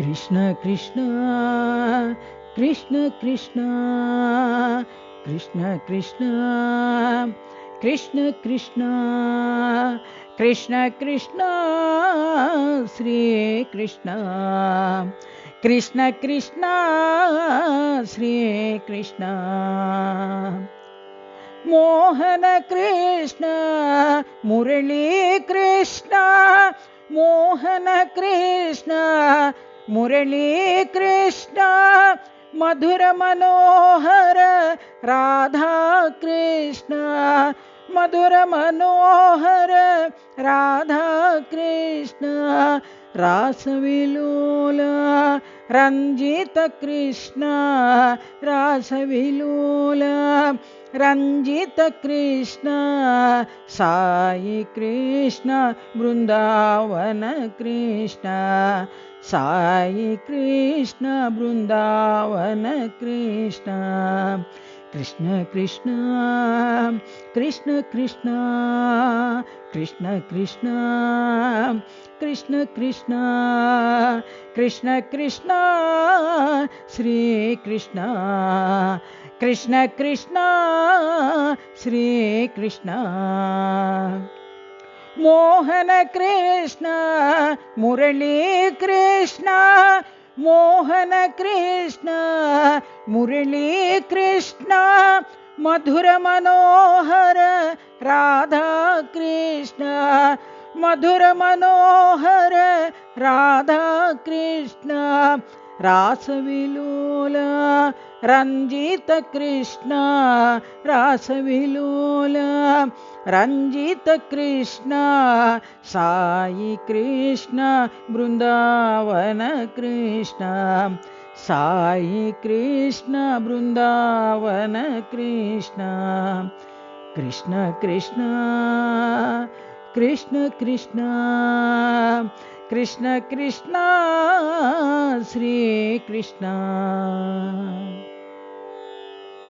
कृष्ण कृष्ण कृष्ण कृष्ण कृष्ण कृष्ण कृष्ण कृष्ण कृष्ण कृष्ण श्री कृष्ण कृष्ण कृष्ण श्री कृष्ण मोहन कृष्ण मुरली कृष्ण मोहन कृष्ण मुरली कृष्ण मधुर मनोहर राधा कृष्ण मधुर मनोहर राधा कृष्ण रासविलोल रंजित कृष्ण रासविलोल रंजित कृष्ण साई कृष्ण वृंदावन कृष्ण साई कृष्ण वृंदावन कृष्ण कृष्ण कृष्ण कृष्ण कृष्ण कृष्ण कृष्ण कृष्ण कृष्ण कृष्ण कृष्ण श्री कृष्ण कृष्ण कृष्ण श्री कृष्ण मोहन कृष्ण मुरली कृष्ण मोहन कृष्ण मुरली कृष्ण मधुर मनोहर राधा कृष्ण मधुर मनोहर राधा कृष्ण रासविलोल रंजित कृष्ण रासविलोल रंजित कृष्ण साई कृष्ण वृंदावन कृष्ण साई कृष्ण वृंदावन कृष्ण कृष्ण कृष्ण कृष्ण कृष्ण कृष्ण कृष्ण श्री कृष्ण।